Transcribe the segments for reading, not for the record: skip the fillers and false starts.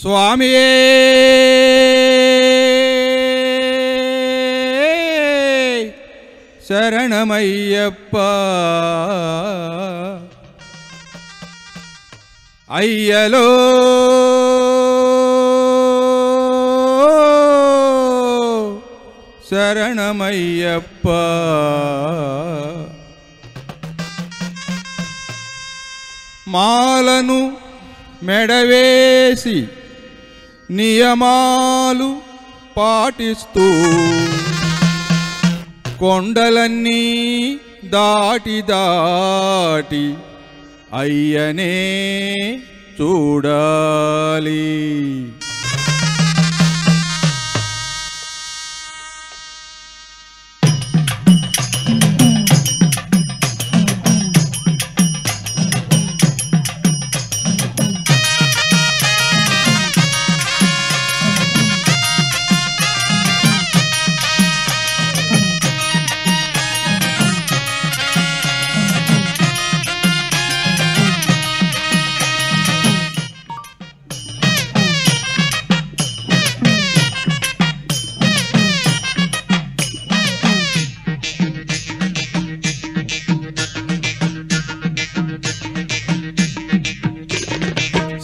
స్వామియే శరణమయ్యప్ప అయ్యలో శరణమయ్యప్ప మాలను మెడవేసి నియమాలు పాటిస్తూ కొండలన్నీ దాటి దాటి అయ్యనే చూడాలి.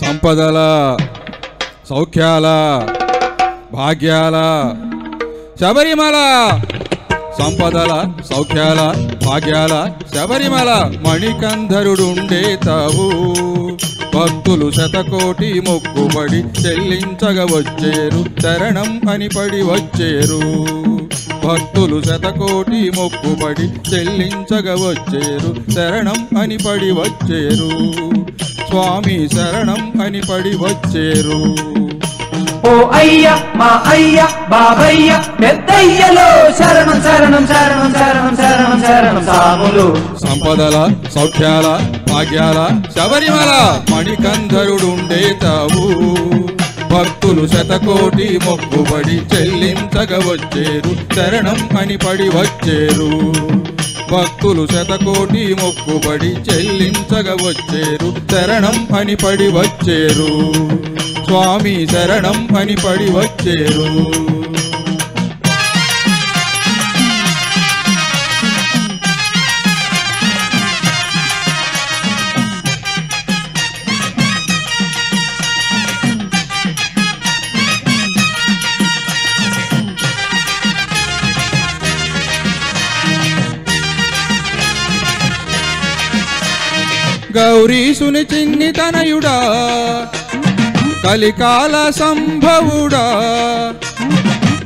సంపదల సౌఖ్యాల భాగ్యాల శబరిమల, సంపదల సౌఖ్యాల భాగ్యాల శబరిమల మణికంధరుడుండే తావు. భక్తులు శతకోటి మొక్కుబడి చెల్లించగ వచ్చేరు, శరణం అని పడి వచ్చేరు. భక్తులు శతకోటి మొక్కుబడి చెల్లించగ వచ్చేరు, శరణం అని పడి వచ్చేరు. స్వామి శరణం అని పడి వచ్చేరు. ఓ అయ్య మా అయ్య బాబయ్య పెద్దయ్యలో శరణం శరణం శరణం శరణం శరణం శరణం సాములు. సంపదల సౌఖ్యాల భాగ్యాల శబరిమల మణికంధరుడుండే తావు. భక్తులు శతకోటి మొక్కుబడి చెల్లించగ వచ్చేరు, శరణం అని పడి వచ్చేరు. భక్తులు శతకోటి మొక్కుబడి చెల్లించగ వచ్చేరు, శరణం అని పడి వచ్చేరు. స్వామి శరణం అని పడి వచ్చేరు. గౌరీసుని చిన్ని తనయుడా కలికాల సంభవుడా.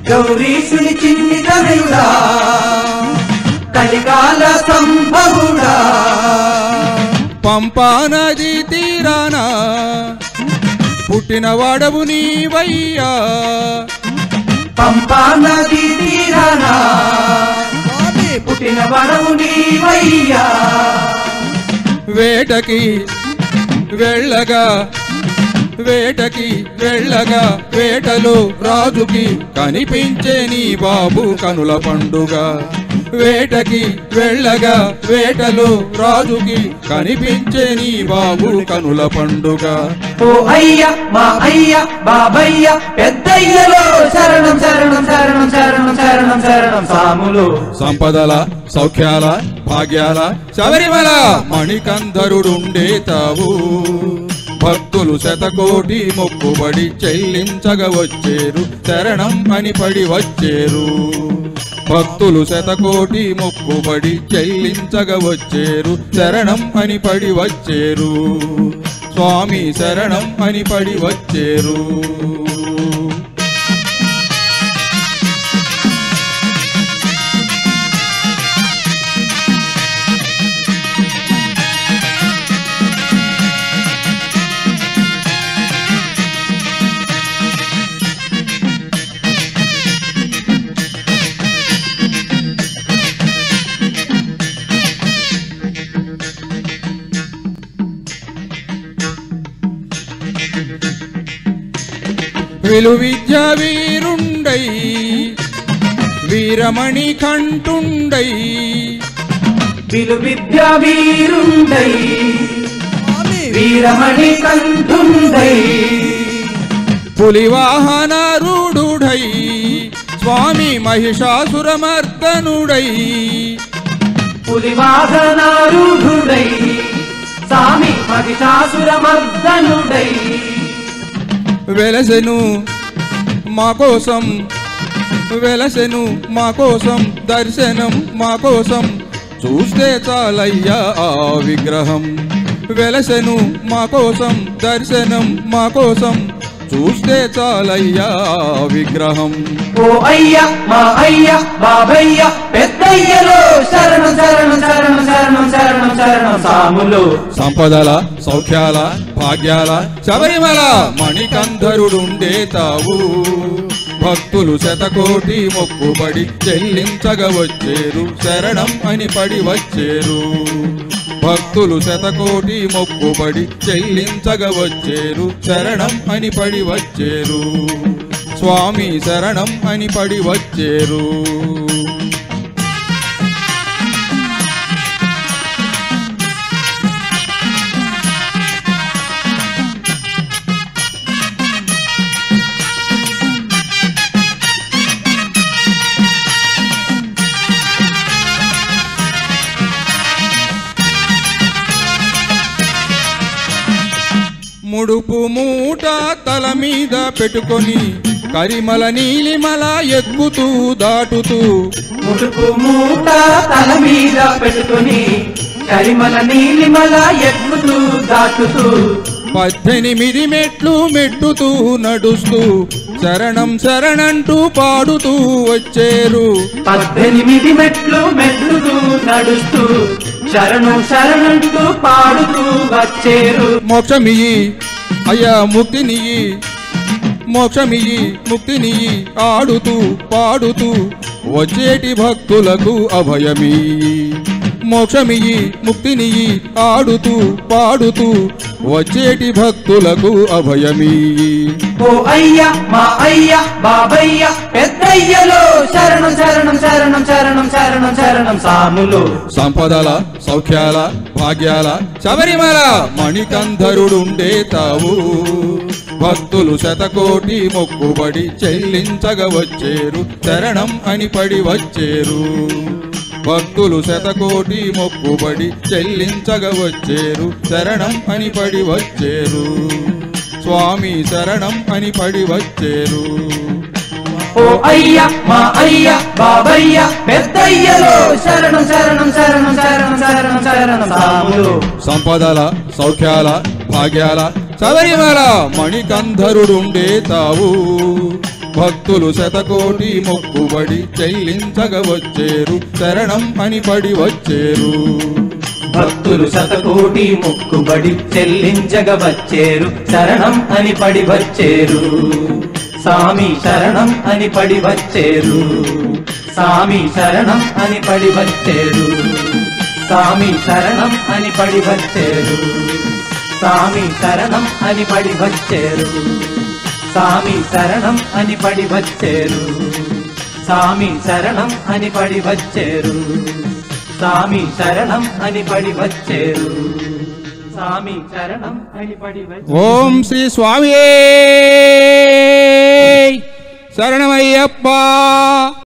గౌరీసుని చిన్ని తనయుడా కలికాల సంభవుడా. పంపా నది తీరాన పుట్టిన వాడవు నీవయ్యా. పంపా నది తీరాన పుట్టిన వాడవు నీవయ్యా. వేటకి వెళ్ళగా వేటకి వెళ్ళగా వేటలో రాజుకి కనిపించే నీ బాబు కనుల పండుగ. వేటకి వెళ్ళగా వేటలో రాజుకి కనిపించే నీ బాబు కనుల పండుగ. ఓ అయ్య మా అయ్య బాబయ్య పెద్దయ్యలో శరణం శరణం శరణం శరణం శరణం శరణం సాములు. సంపదల సౌఖ్యాల భాగ్యాల శబరిమల మణికంధరుడుండే తావు. భక్తులు శతకోటి మొక్కుబడి చెల్లించగ వచ్చేరు, శరణం అని పడి వచ్చేరు. భక్తులు శతకోటి మొక్కుబడి చెల్లించగ వచ్చేరు, శరణం అని పడి వచ్చేరు. స్వామి శరణం అని పడి వచ్చేరు. విలు విద్యా వీరుండై వీరమణి కంటుండై. విలు విద్యా వీరుండై వీరమణి కంటుండై. పులివాహనారూఢుడై స్వామి మహిషాసురమర్దనుడై పులివాహనారూఢుడై స్వామి మహిషాసురమర్దనుడై వెలసెను మా కోసం వెలసెను మా కోసం దర్శనం మా కోసం చూస్తే చాలయ్యా ఆ విగ్రహం వెలసెను మా కోసం దర్శనం మా కోసం చూస్తే చాలయ్యా విగ్రహం ఓ అయ్య మా అయ్య బాబయ్య పెద్దయ్యలో శరణం శరణం శరణం శరణం శరణం శరణం సాములు సంపదల సౌఖ్యాల భాగ్యాల శబరిమల మణికంధరుడుండే తావు భక్తులు శతకోటి మొక్కుబడి చెల్లించగా వచ్చేరు శరణం అని పడి వచ్చేరు భక్తులు శతకోటి మొక్కుబడి చెల్లించగా వచ్చేరు శరణం అని పడి వచ్చేరు స్వామి శరణం అని పడి వచ్చేరు ముడుపు మూట తల మీద పెట్టుకొని కరిమల నీలిమల ఎక్కుతూ దాటుతూ ముడుపు మూట తల మీద పెట్టుకొని కరిమల నీలిమల ఎక్కుతూ దాటుతూ 18 మెట్లు మెట్టుతూ నడుస్తూ శరణం శరణంటూ పాడుతూ వచ్చేరు 18 మెట్లు మెట్టుతూ నడుస్తూ శరణం శరణంటూ పాడుతూ వచ్చేరు మోక్షమియి అయ్యా ముక్తినియి మోక్షమియి ముక్తినియి ఆడుతూ పాడుతూ వచ్చేటి భక్తులకు అభయమీ మోక్షమియి ముక్తినియి ఆడుతూ పాడుతూ వచ్చేటి భక్తులకు అభయమీ ఓ అయ్య మా అయ్య బాబయ్య పెద్దయ్యలో శరణం శరణం శరణం శరణం శరణం శరణం సాములు సంపదల సౌఖ్యాల భాగ్యాల శబరిమల మణికంధరుడుండే తావు భక్తులు శతకోటి మొక్కుబడి చెల్లించగా వచ్చేరు శరణం అని పడి వచ్చేరు భక్తులు శతకోటి మొక్కుబడి చెల్లించగా వచ్చేరు శరణం అని పడి వచ్చేరు స్వామి శరణం అని పడి వచ్చేరు ఓ అయ్య మా అయ్య బాబయ్య పెద్దయ్యలో శరణం శరణం శరణం శరణం శరణం శరణం సాములు సంపదల సౌఖ్యాల భాగ్యాల శబరిమల మణికంధరుడుండే తావు భక్తులు శతకోటి మొక్కుబడి చెల్లించగా వచ్చేరు శరణం అని పడి వచ్చేరు భక్తులు శతకోటి మొక్కుబడి చెల్లించగా వచ్చేరు శరణం అని పడి వచ్చేరు సామి శరణం అని పడి వచ్చేరు సామి శరణం అని పడి వచ్చేరు సామి శరణం అని పడి వచ్చేరు సామి శరణం అని పడి వచ్చేరు సామి శరణం అని పడి వచ్చేరు సామి శరణం అని పడి వచ్చేరు సామి శరణం అని పడి వచ్చేరు సామి శరణం అని పడి వచ్చేరు ఓం శ్రీ స్వామి శరణమయ్యప్ప